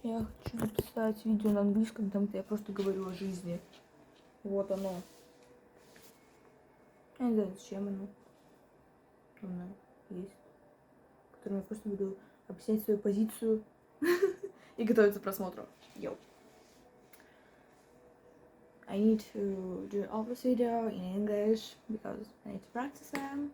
Я хочу записать видео на английском, там где я просто говорю о жизни. Вот оно. Я не знаю, зачем оно. Оно есть. В котором я просто буду объяснять свою позицию и готовиться к просмотру. Йоу. I need to do all this video in English because I need to practice them.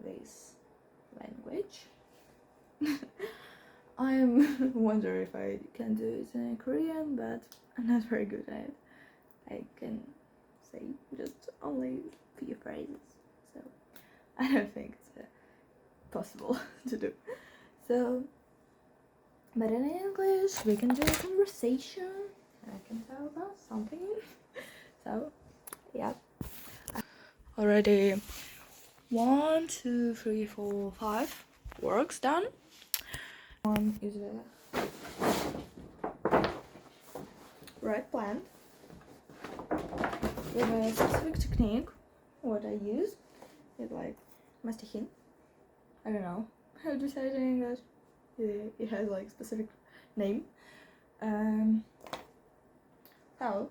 This language. I'm wondering if I can do it in Korean, but I'm not very good at it. I can say just only a few phrases, so I don't think it's possible to do. So, but in English we can do a conversation. I can tell about something. So, yeah. Already 1, 2, 3, 4, 5 works done. One is the right plant with a specific technique. What I use is like mastihin. I don't know how to say it in English. It has like specific name. Oh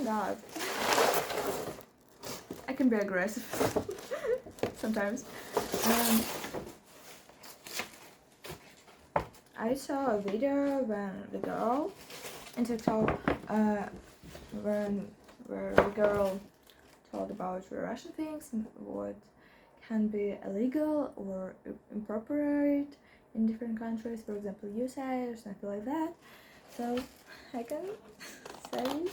God, I can be aggressive sometimes. I saw a video when the girl in TikTok, where the girl told about Russian things and what can be illegal or inappropriate in different countries, for example USA or something like that. So I can say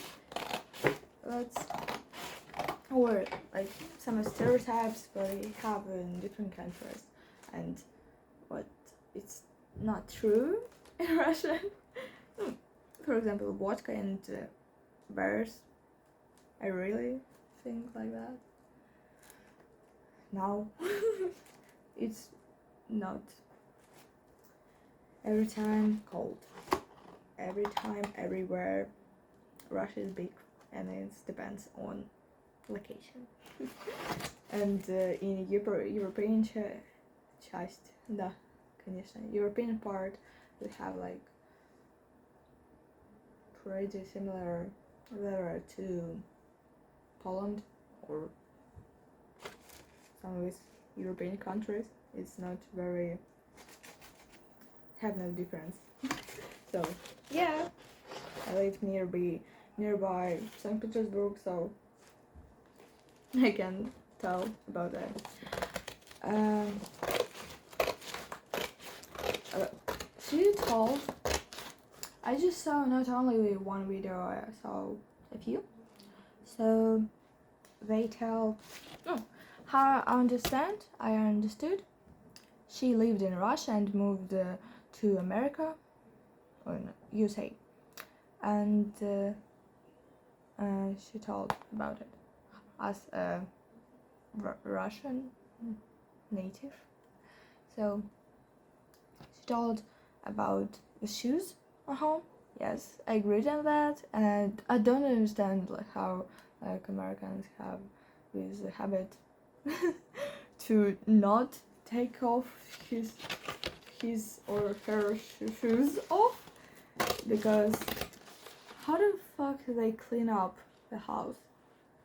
that's or like some stereotypes we have in different countries and what it's not true in Russian. For example, vodka and bears. I really think like that. No, it's not every time cold. Every time, everywhere. Russia is big, and it depends on location. And in European часть, да, конечно, European part, we have like pretty similar weather to Poland or some of these European countries. It's not very have no difference. So yeah, I live nearby St. Petersburg, so I can tell about that. She told, I just saw not only one video, I saw a few. So they tell, how I understood. She lived in Russia and moved to America, or no, USA, and she told about it as a Russian native. So she told about the shoes at home. Yes, I agree on that, and I don't understand like how like Americans have this habit to not take off his or her shoes off, because how the fuck do they clean up the house?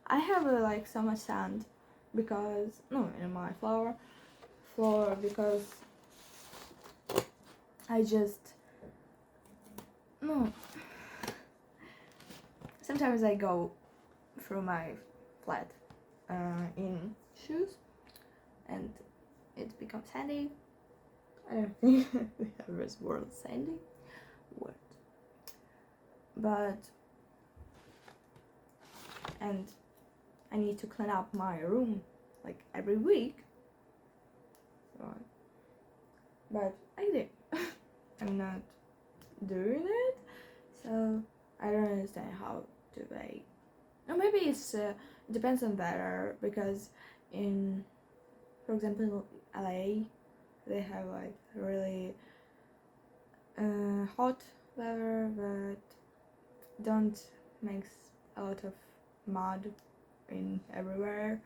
I have like so much sand because in my floor because I just sometimes I go through my flat in shoes and it becomes sandy. I don't think we have this word sandy word, but and I need to clean up my room like every week, but I did. I'm not doing it, so I don't understand how do they. Or maybe it depends on weather, because in, for example, LA, they have like really hot weather, but don't makes a lot of mud in everywhere,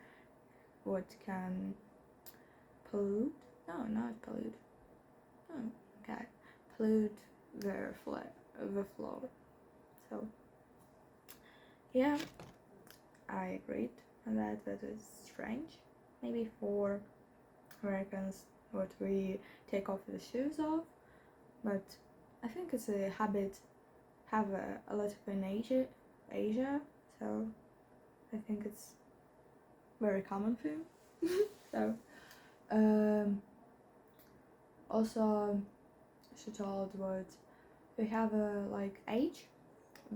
what can pollute. No, not pollute. Oh, okay. Pollute the floor. So yeah, I agreed on that. That is strange. Maybe for Americans, what we take off the shoes off, but I think it's a habit have a lot of in Asia, so I think it's very common thing. So also she told what we have a like age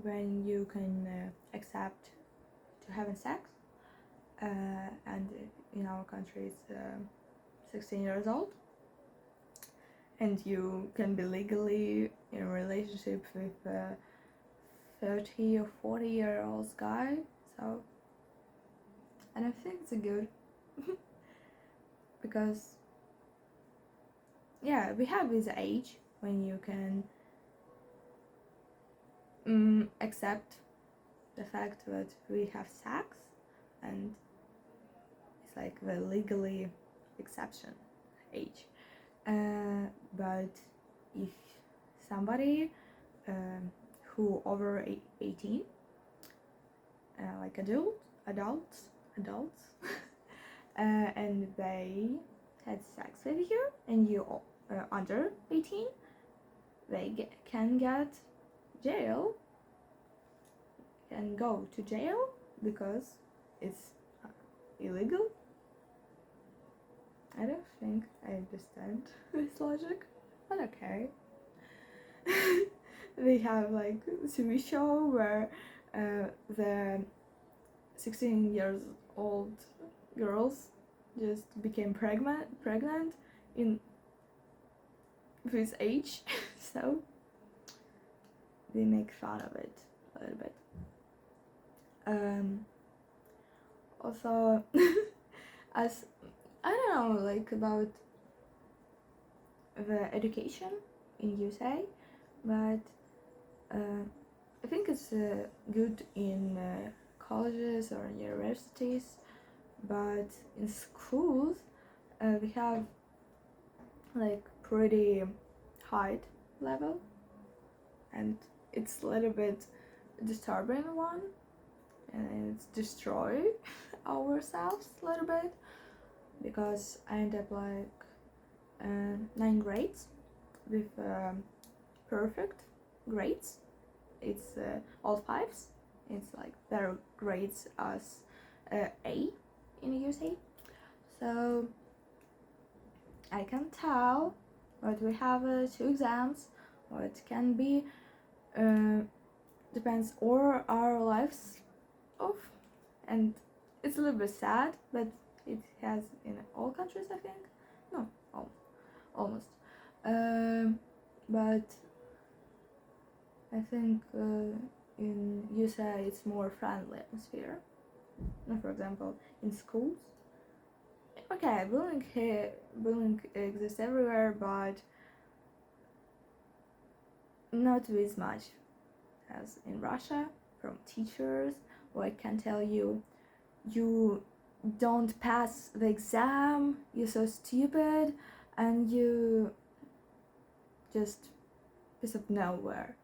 when you can accept to having sex, and in our country it's 16 years old, and you can be legally in a relationship with a 30 or 40-year-old guy. So, and I think it's good because yeah, we have this age when you can accept the fact that we have sex, and it's like the legally exception age. But if somebody who over 18, like adults, and they had sex with you, and you under 18, they can get jail, can go to jail because it's illegal. I don't think I understand this logic, but okay. They have like a TV show where the 16 years old girls just became pregnant in this age, so they make fun of it a little bit. Also, as I don't know, like about the education in USA, but I think it's good in colleges or universities, but in schools we have like pretty high level, and it's a little bit disturbing one, and it's destroy ourselves a little bit, because I end up like 9 grades with perfect grades. It's all 5s. It's like better grades as A in the USA. So I can tell what we have 2 exams, what can be depends all our lives of, and it's a little bit sad, but it has in all countries, I think. No, almost. But I think in USA it's more friendly atmosphere. For example, in schools. Okay, bullying exists everywhere, but not as much as in Russia from teachers. Or I can tell you, you don't pass the exam, you're so stupid, and you just piece of nowhere.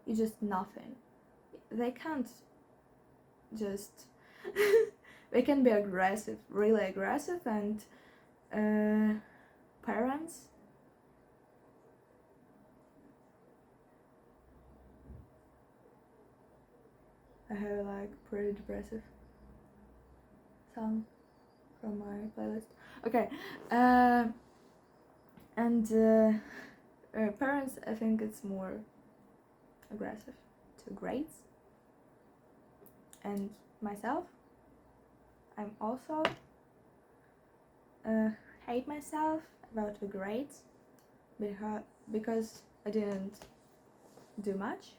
You're just nothing. They can't just they can be aggressive, really aggressive, and parents I have like pretty depressive song from my playlist. Okay, and parents, I think it's more aggressive to grades, and myself, I'm also hate myself about the grades because I didn't do much,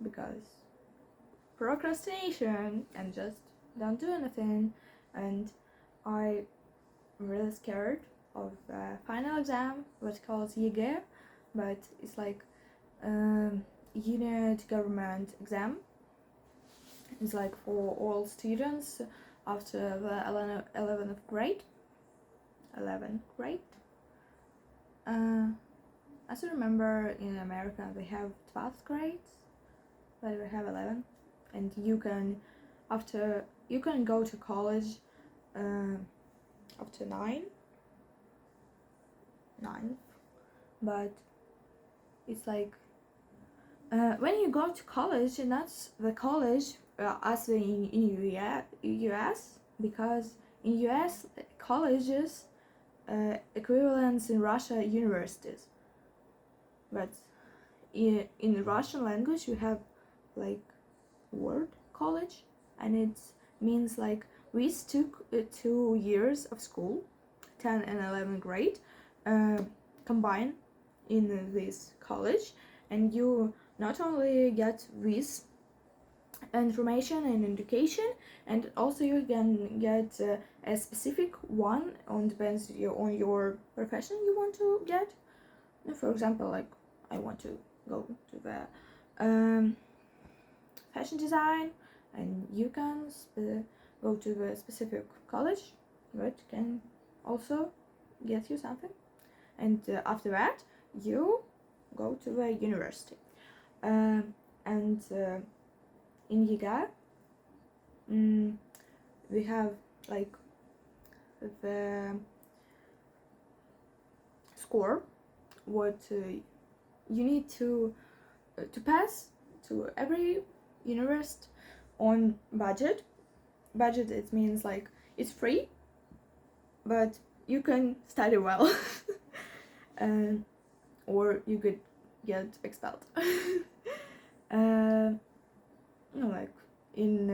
because procrastination and just don't do anything, and I really scared of the final exam, what's called ЕГЭ, but it's like unit government exam. It's like for all students after the 11th grade. 11th grade. I as I remember, in America they have 12th grades, but we have 11, and you can go to college up to 9, but it's like when you go to college, and that's the college as in US, because in US colleges equivalents in Russia universities, but in Russian language we have like word college, and it means like we took 2 years of school, 10 and 11th grade, combined in this college, and you not only get this information and education, and also you can get a specific one on depends on your profession you want to get. For example, like I want to go to the fashion design, and you can go to the specific college, but can also get you something, and after that you go to the university. And in YIGA we have like the score what you need to pass to every university on budget. It means like it's free, but you can study well or you could get expelled. No, like in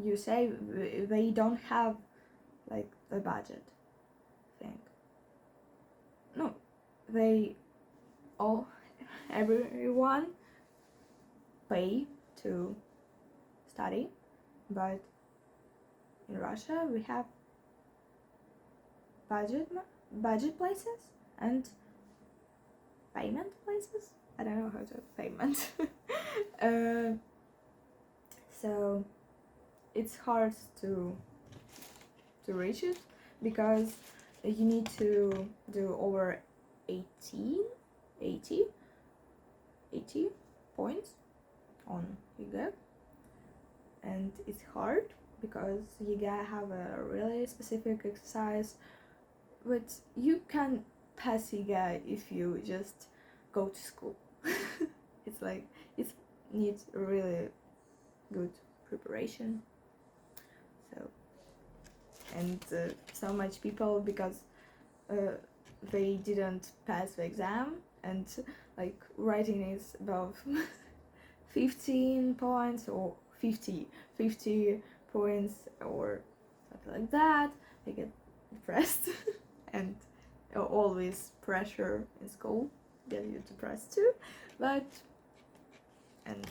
USA they don't have like the budget thing. No, everyone pay to study, but in Russia we have budget places and payment places. I don't know how to payment. So it's hard to reach it because you need to do over 80 points on YIGA, and it's hard because YIGA have a really specific exercise, but you can pass YIGA if you just go to school. It's like it needs a really good preparation. So and so much people because they didn't pass the exam, and like writing is above 15 points or 50 points or something like that, they get depressed. And always pressure in school get you depressed too, and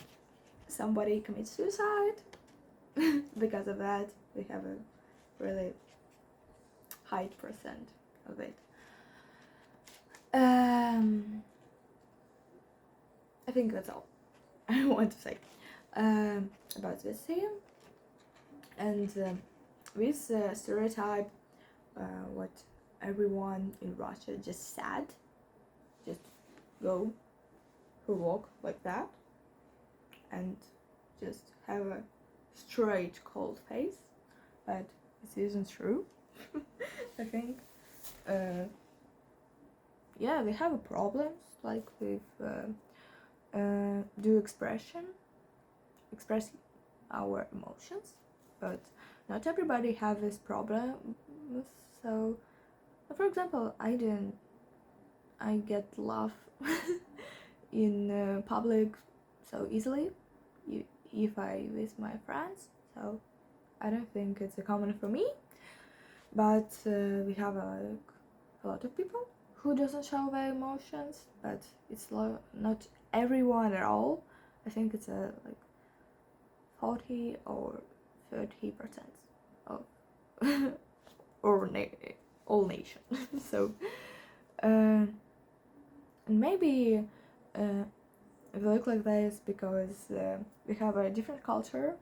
somebody commits suicide because of that. We have a really high percent of it. I think that's all I want to say about this thing. And this stereotype, what everyone in Russia just said, just go who walk like that and just have a straight cold face, but this isn't true. I think yeah, we have problems like with expressing our emotions, but not everybody have this problem. So for example, I get laugh in public so easily if I with my friends, so I don't think it's a common for me. But we have a lot of people who doesn't show their emotions, but it's not everyone at all. I think it's like 40 or 30% of all nation. So maybe we look like this because we have a different culture,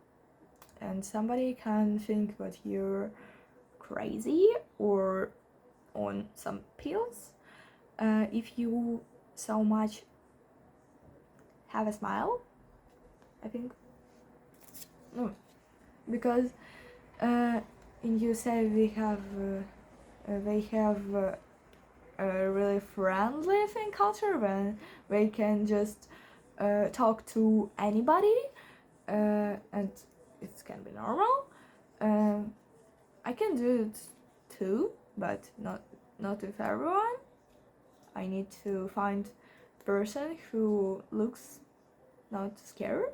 and somebody can think that you're crazy or on some pills if you so much have a smile, I think. No, because in USA they have a really friendly thing culture when they can just talk to anybody, and it can be normal. I can do it too, but not with everyone. I need to find a person who looks not scared,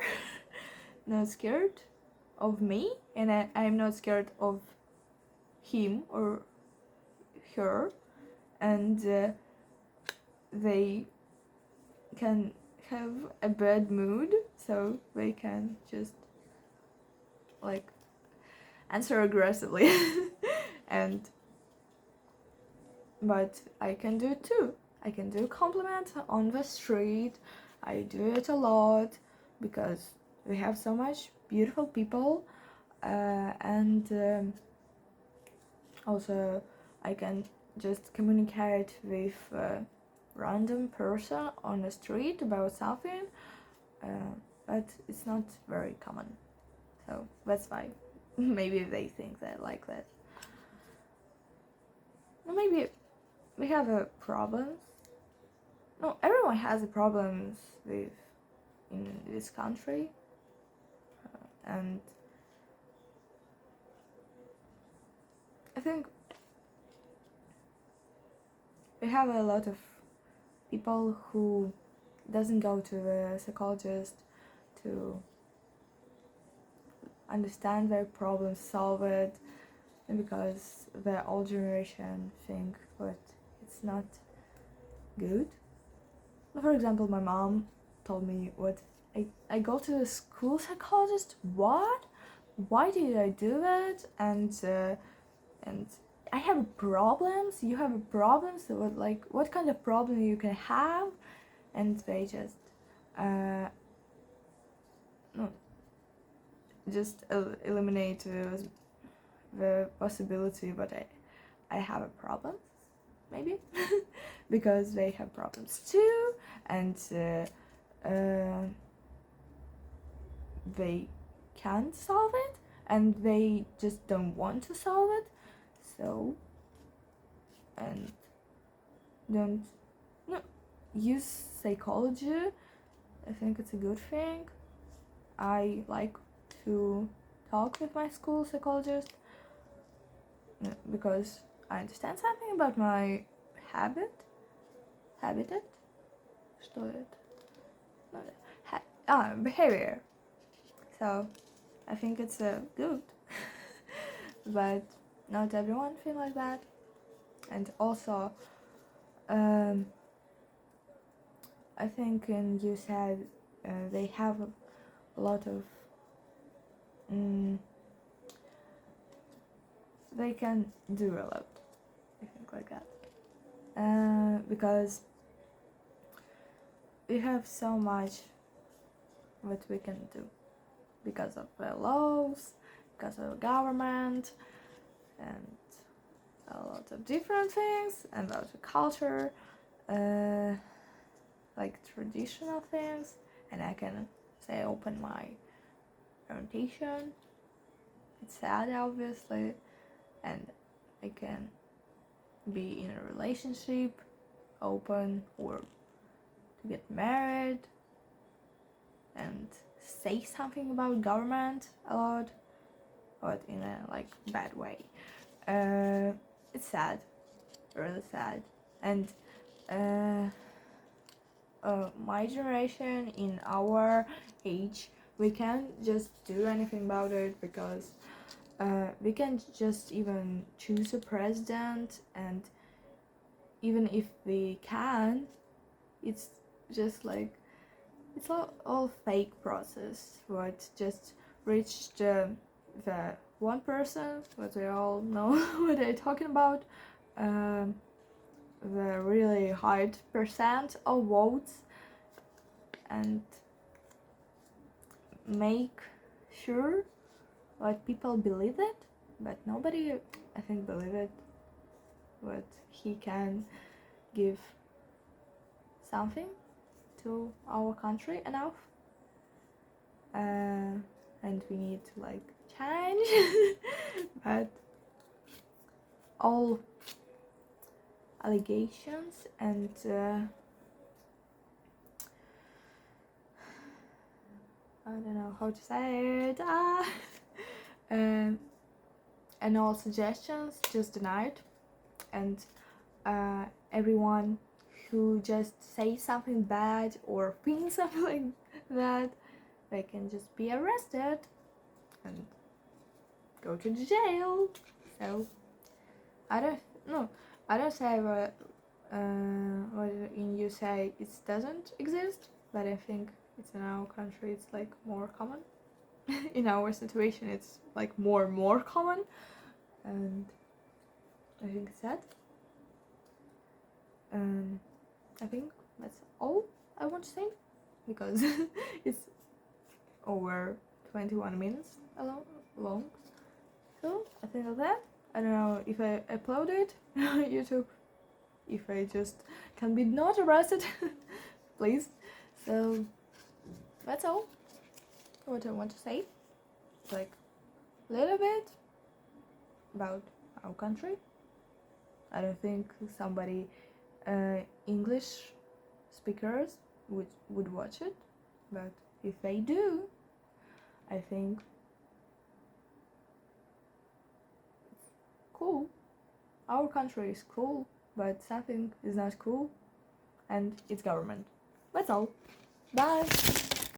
not scared of me, and I'm not scared of him or her, and they can have a bad mood, so they can just like answer aggressively. And but I can do it too. I can do compliments on the street. I do it a lot because we have so much beautiful people, and also I can just communicate with a random person on the street about something, but it's not very common, so that's why maybe they think that like that. Or maybe we have a problems. No, everyone has problems with in this country, and I think we have a lot of people who doesn't go to the psychologist to understand their problems, solve it, and because the old generation think that it's not good. For example, my mom told me what I go to the school psychologist. What? Why did I do that? And I have problems. You have problems. So what kind of problem you can have? And they just no, just eliminate the possibility that I have a problem, maybe. Because they have problems too, and they can't solve it, and they just don't want to solve it, so and don't use psychology. I think it's a good thing. I like to talk with my school psychologist because I understand something about my habitat. Что это? Behavior. So I think it's good. But not everyone feel like that. And also I think you said they have a lot of they can do a lot, I think, like that, because we have so much what we can do because of the laws, because of the government, and a lot of different things, and about the culture, like traditional things. And I can say open my orientation. It's sad, obviously, and I can be in a relationship, open, or to get married, and say something about government a lot, but in a bad way. It's sad, really sad, and my generation, in our age, we can't just do anything about it because we can't just even choose a president, and even if we can, it's just it's all fake process. What just reached the one person, what we all know what they're talking about, the really high percent of votes, and make sure that people believe it, but nobody, I think, believe it. but he can give something to our country enough, and we need to like change. But all allegations and I don't know how to say it. And all suggestions just denied, and everyone who just says something bad or thinks something like that, they can just be arrested and go to the jail. So I don't say what in you say it doesn't exist, but I think it's in our country it's like more common. In our situation it's like more common, and I think it's that. I think that's all I want to say, because it's over 21 minutes long. So I think of that. I don't know if I upload it on YouTube, if I just can be not arrested, please. So that's all what I want to say, like a little bit about our country. I don't think somebody English speakers would watch it, but if they do, I think it's cool. Our country is cool, but something is not cool, and it's government. That's all. Bye.